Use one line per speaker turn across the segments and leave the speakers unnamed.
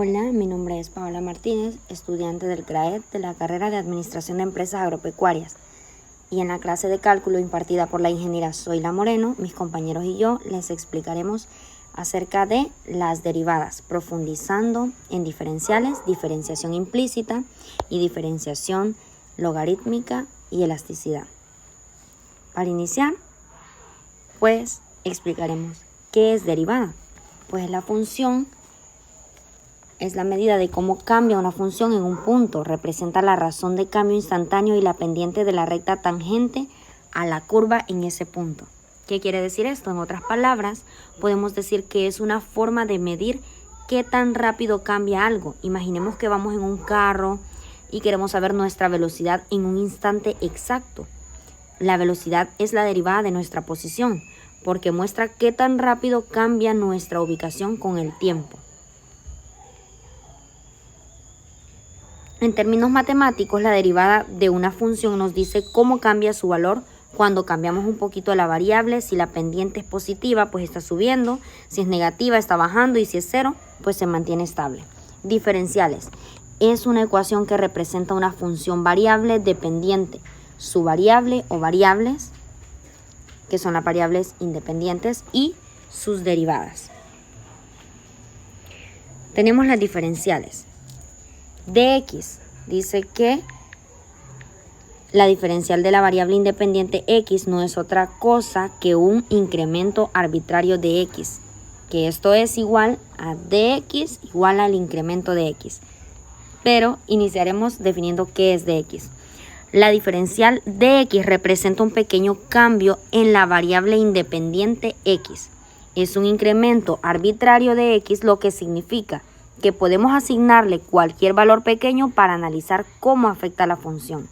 Hola, mi nombre es Paola Martínez, estudiante del CRAED de la carrera de Administración de Empresas Agropecuarias. Y en la clase de cálculo impartida por la ingeniera Zoila Moreno, mis compañeros y yo les explicaremos acerca de las derivadas, profundizando en diferenciales, diferenciación implícita y diferenciación logarítmica y elasticidad. Para iniciar, pues explicaremos qué es derivada. Pues la función es la medida de cómo cambia una función en un punto. Representa la razón de cambio instantáneo y la pendiente de la recta tangente a la curva en ese punto. ¿Qué quiere decir esto? En otras palabras, podemos decir que es una forma de medir qué tan rápido cambia algo. Imaginemos que vamos en un carro y queremos saber nuestra velocidad en un instante exacto. La velocidad es la derivada de nuestra posición, porque muestra qué tan rápido cambia nuestra ubicación con el tiempo. En términos matemáticos, la derivada de una función nos dice cómo cambia su valor cuando cambiamos un poquito la variable. Si la pendiente es positiva, pues está subiendo. Si es negativa, está bajando. Y si es cero, pues se mantiene estable. Diferenciales. Es una ecuación que representa una función variable dependiente. Su variable o variables, que son las variables independientes, y sus derivadas. Tenemos las diferenciales. Dx dice que la diferencial de la variable independiente x no es otra cosa que un incremento arbitrario de x, que esto es igual a dx igual al incremento de x. Pero iniciaremos definiendo qué es dx. La diferencial de x representa un pequeño cambio en la variable independiente x. Es un incremento arbitrario de x, lo que significa que podemos asignarle cualquier valor pequeño para analizar cómo afecta la función.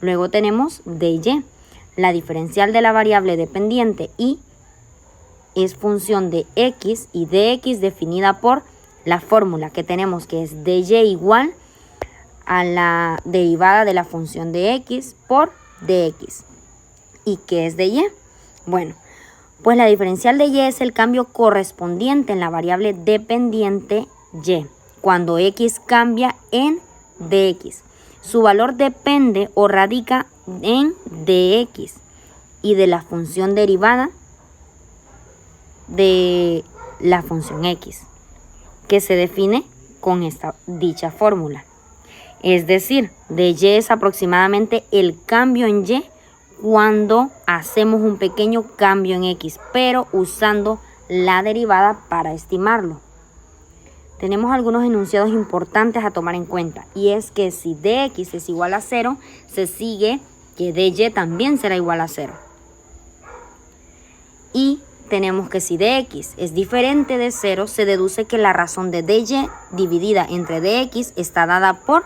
Luego tenemos dy, la diferencial de la variable dependiente y es función de x y dx definida por la fórmula que tenemos, que es dy igual a la derivada de la función de x por dx. ¿Y qué es dy? Bueno, pues la diferencial de y es el cambio correspondiente en la variable dependiente y, cuando x cambia en dx. Su valor depende o radica en dx y de la función derivada de la función x, que se define con dicha fórmula. Es decir, dy es aproximadamente el cambio en y cuando hacemos un pequeño cambio en x, pero usando la derivada para estimarlo. Tenemos algunos enunciados importantes a tomar en cuenta, y es que si dx es igual a 0, se sigue que dy también será igual a 0. Y tenemos que si dx es diferente de 0, se deduce que la razón de dy dividida entre dx está dada por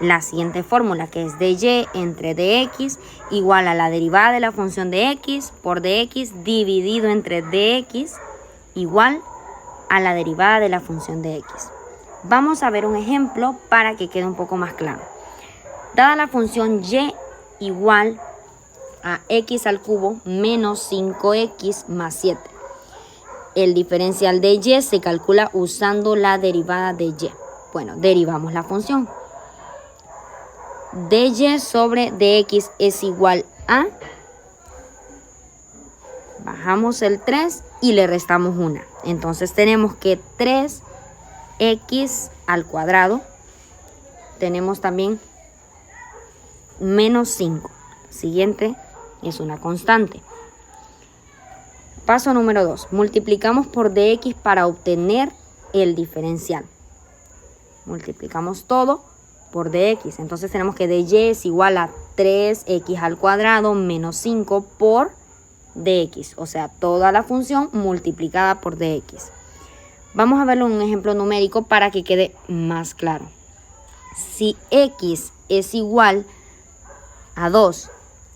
la siguiente fórmula, que es dy entre dx igual a la derivada de la función de x por dx dividido entre dx igual a la derivada de la función de x. Vamos a ver un ejemplo para que quede un poco más claro. Dada la función y igual a x al cubo menos 5x más 7. El diferencial de y se calcula usando la derivada de y. Bueno, derivamos la función. dy sobre dx es igual a, bajamos el 3 y le restamos 1. Entonces tenemos que 3x al cuadrado. Tenemos también menos 5. Siguiente es una constante. Paso número 2. Multiplicamos por dx para obtener el diferencial. Multiplicamos todo por dx. Entonces tenemos que dy es igual a 3x al cuadrado menos 5 por dx, o sea, toda la función multiplicada por dx. Vamos a verlo en un ejemplo numérico para que quede más claro. Si x es igual a 2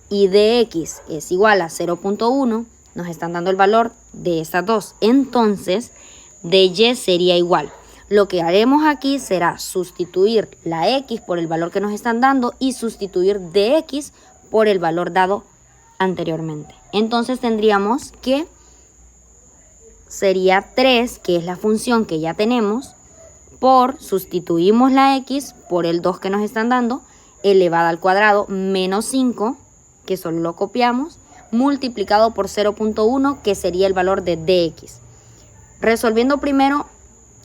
y dx es igual a 0.1, nos están dando el valor de estas dos. Entonces, dy sería igual. Lo que haremos aquí será sustituir la x por el valor que nos están dando y sustituir dx por el valor dado anteriormente. Entonces tendríamos que sería 3, que es la función que ya tenemos, sustituimos la x por el 2 que nos están dando, elevada al cuadrado, menos 5, que solo lo copiamos, multiplicado por 0.1, que sería el valor de dx. Resolviendo primero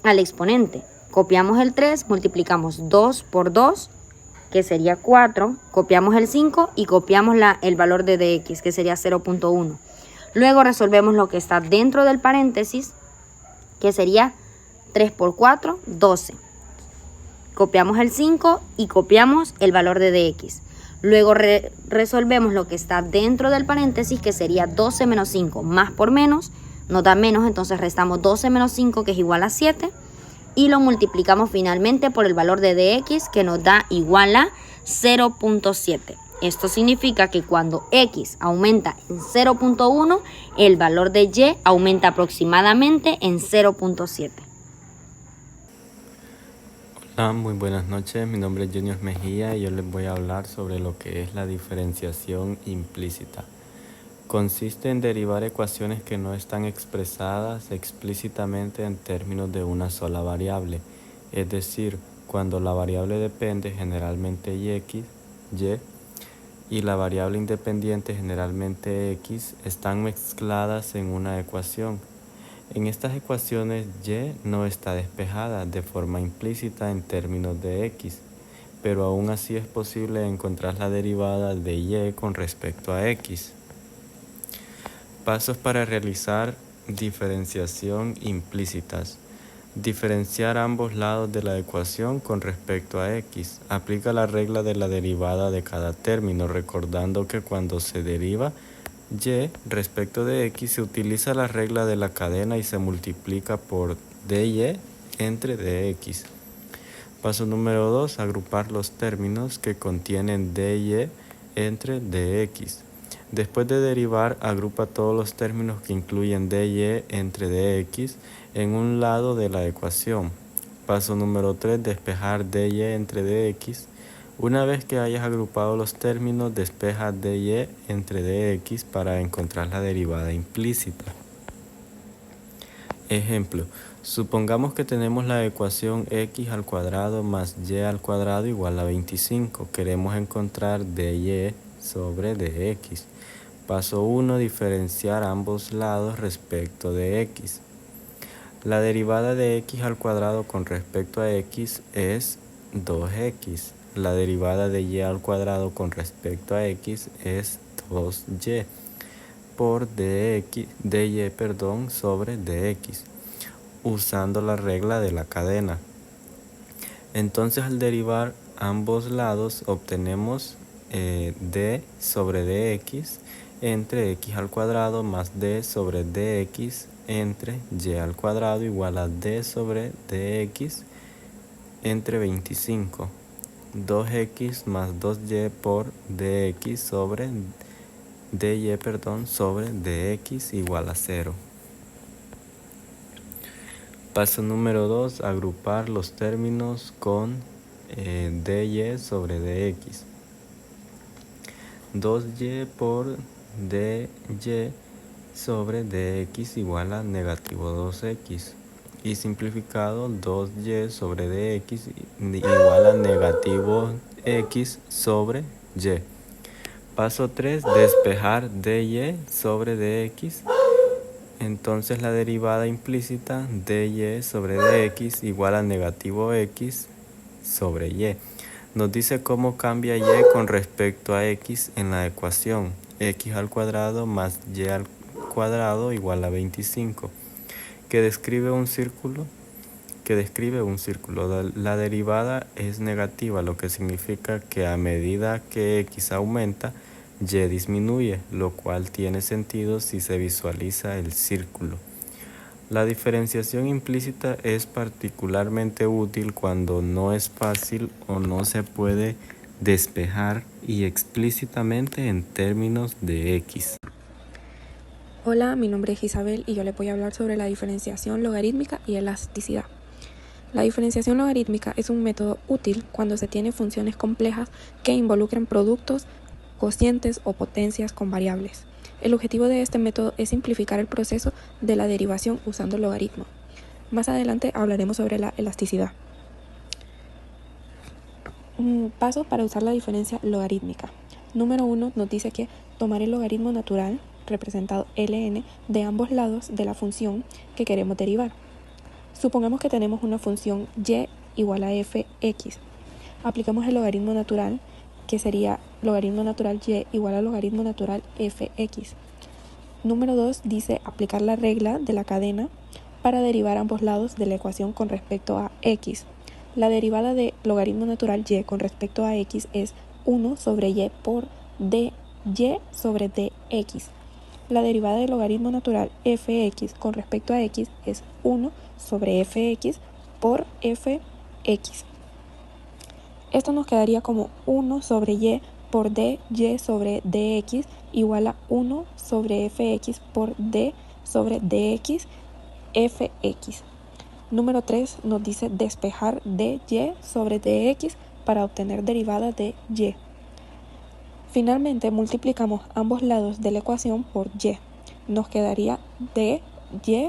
al exponente, copiamos el 3, multiplicamos 2 por 2, que sería 4, copiamos el 5 y copiamos el valor de dx, que sería 0.1. Luego resolvemos lo que está dentro del paréntesis, que sería 3 por 4, 12. Copiamos el 5 y copiamos el valor de dx. Luego resolvemos lo que está dentro del paréntesis, que sería 12 menos 5. Más por menos nos da menos, entonces restamos 12 menos 5, que es igual a 7. Y lo multiplicamos finalmente por el valor de dx, que nos da igual a 0.7. Esto significa que cuando x aumenta en 0.1, el valor de y aumenta aproximadamente en 0.7.
Hola, muy buenas noches. Mi nombre es Junior Mejía y yo les voy a hablar sobre lo que es la diferenciación implícita. Consiste en derivar ecuaciones que no están expresadas explícitamente en términos de una sola variable, es decir, cuando la variable depende generalmente y y la variable independiente generalmente x están mezcladas en una ecuación. En estas ecuaciones y no está despejada de forma implícita en términos de x, pero aún así es posible encontrar la derivada de y con respecto a x. Pasos para realizar diferenciación implícitas. Diferenciar ambos lados de la ecuación con respecto a x. Aplica la regla de la derivada de cada término, recordando que cuando se deriva y respecto de x se utiliza la regla de la cadena y se multiplica por dy entre dx. Paso número 2. Agrupar los términos que contienen dy entre dx. Después de derivar, agrupa todos los términos que incluyen dy entre dx en un lado de la ecuación. Paso número 3. Despejar dy entre dx. Una vez que hayas agrupado los términos, despeja dy entre dx para encontrar la derivada implícita. Ejemplo, supongamos que tenemos la ecuación x al cuadrado más y al cuadrado igual a 25. Queremos encontrar dy sobre dx. Paso 1. Diferenciar ambos lados respecto de x. La derivada de x al cuadrado con respecto a x es 2x. La derivada de y al cuadrado con respecto a x es 2y por dy sobre dx, usando la regla de la cadena. Entonces, al derivar ambos lados, obtenemos d sobre dx entre x al cuadrado más d sobre dx entre y al cuadrado igual a d sobre dx entre 25. 2x más 2y por dx sobre dy sobre dx igual a 0. Paso número 2. Agrupar los términos con dy sobre dx. 2y por dy sobre dx igual a negativo 2x. Y simplificado, 2y sobre dx igual a negativo x sobre y. Paso 3. Despejar dy sobre dx. Entonces la derivada implícita dy sobre dx igual a negativo x sobre y. Nos dice cómo cambia y con respecto a x en la ecuación. X al cuadrado más y al cuadrado igual a 25. Que describe un círculo. La derivada es negativa, lo que significa que a medida que x aumenta, y disminuye, lo cual tiene sentido si se visualiza el círculo. La diferenciación implícita es particularmente útil cuando no es fácil o no se puede despejar y explícitamente en términos de x.
Hola, mi nombre es Isabel y yo les voy a hablar sobre la diferenciación logarítmica y elasticidad. La diferenciación logarítmica es un método útil cuando se tiene funciones complejas que involucren productos, cocientes o potencias con variables. El objetivo de este método es simplificar el proceso de la derivación usando logaritmo. Más adelante hablaremos sobre la elasticidad. Pasos para usar la diferencia logarítmica. Número 1 nos dice que tomar el logaritmo natural, representado ln, de ambos lados de la función que queremos derivar. Supongamos que tenemos una función y igual a fx. Aplicamos el logaritmo natural, que sería logaritmo natural y igual a logaritmo natural fx. Número 2 dice aplicar la regla de la cadena para derivar ambos lados de la ecuación con respecto a x. La derivada de logaritmo natural y con respecto a x es 1 sobre y por dy sobre dx. La derivada de logaritmo natural fx con respecto a x es 1 sobre fx por fx. Esto nos quedaría como 1 sobre y por dy sobre dx igual a 1 sobre fx por d sobre dx fx. Número 3 nos dice despejar dy sobre dx para obtener derivada de y. Finalmente multiplicamos ambos lados de la ecuación por y. Nos quedaría dy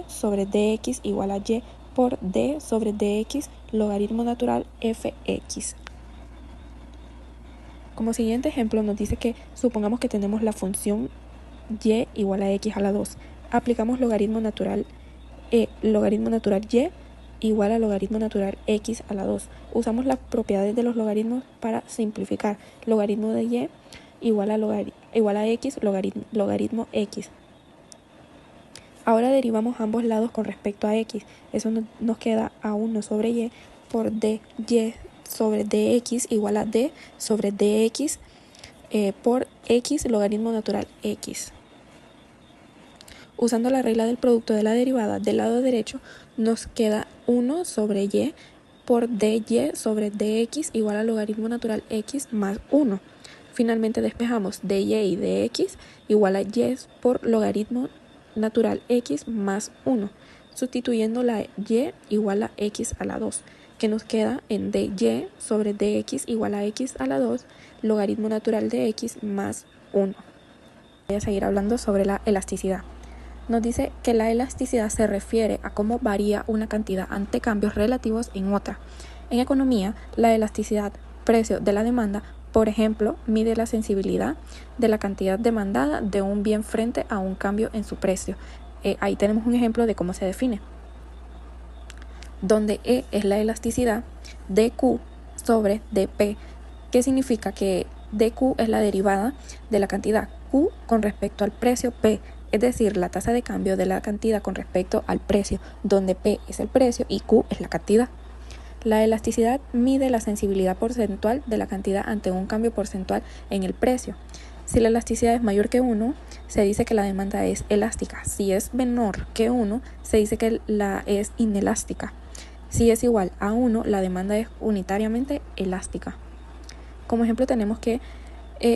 sobre dx igual a y por d sobre dx logaritmo natural fx. Como siguiente ejemplo nos dice que supongamos que tenemos la función y igual a x a la 2. Aplicamos logaritmo natural y igual a logaritmo natural x a la 2. Usamos las propiedades de los logaritmos para simplificar. Logaritmo de y igual a x logaritmo x. Ahora derivamos ambos lados con respecto a x. Eso nos queda a 1 sobre y por dy sobre dx igual a d sobre dx por x logaritmo natural x. Usando la regla del producto de la derivada del lado derecho, nos queda 1 sobre y por dy sobre dx igual a logaritmo natural x más 1. Finalmente despejamos dy y dx igual a y por logaritmo natural x más 1, sustituyendo la y igual a x a la 2, que nos queda en dy sobre dx igual a x a la 2, logaritmo natural de x más 1. Voy a seguir hablando sobre la elasticidad. Nos dice que la elasticidad se refiere a cómo varía una cantidad ante cambios relativos en otra. En economía, la elasticidad, precio de la demanda, por ejemplo, mide la sensibilidad de la cantidad demandada de un bien frente a un cambio en su precio. Ahí tenemos un ejemplo de cómo se define, donde E es la elasticidad de Q sobre dP, que significa que dQ es la derivada de la cantidad Q con respecto al precio P, es decir, la tasa de cambio de la cantidad con respecto al precio, donde P es el precio y Q es la cantidad. La elasticidad mide la sensibilidad porcentual de la cantidad ante un cambio porcentual en el precio. Si la elasticidad es mayor que 1, se dice que la demanda es elástica. Si es menor que 1, se dice que la es inelástica. Si es igual a 1, la demanda es unitariamente elástica. Como ejemplo tenemos que,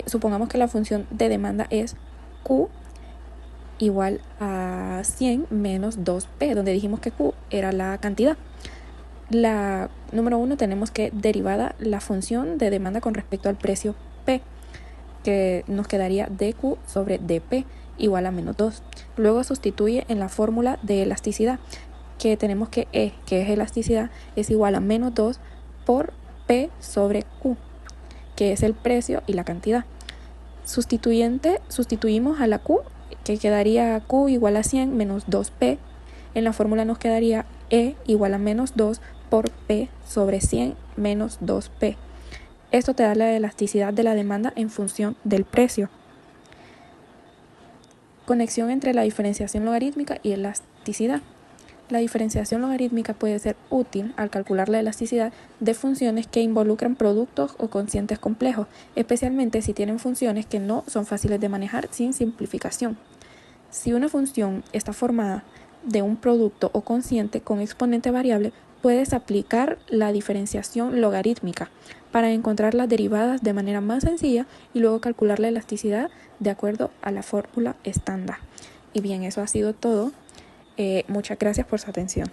supongamos que la función de demanda es Q igual a 100 menos 2P, donde dijimos que Q era la cantidad. La número 1 tenemos que derivada la función de demanda con respecto al precio P, que nos quedaría dQ sobre dP igual a menos 2. Luego sustituye en la fórmula de elasticidad, que tenemos que E, que es elasticidad, es igual a menos 2 por P sobre Q, que es el precio y la cantidad. Sustituimos a la Q, que quedaría Q igual a 100 menos 2P. En la fórmula nos quedaría E igual a menos 2 por P sobre 100 menos 2P. Esto te da la elasticidad de la demanda en función del precio. Conexión entre la diferenciación logarítmica y elasticidad. La diferenciación logarítmica puede ser útil al calcular la elasticidad de funciones que involucran productos o cocientes complejos, especialmente si tienen funciones que no son fáciles de manejar sin simplificación. Si una función está formada de un producto o cociente con exponente variable, puedes aplicar la diferenciación logarítmica para encontrar las derivadas de manera más sencilla y luego calcular la elasticidad de acuerdo a la fórmula estándar. Y bien, eso ha sido todo. Muchas gracias por su atención.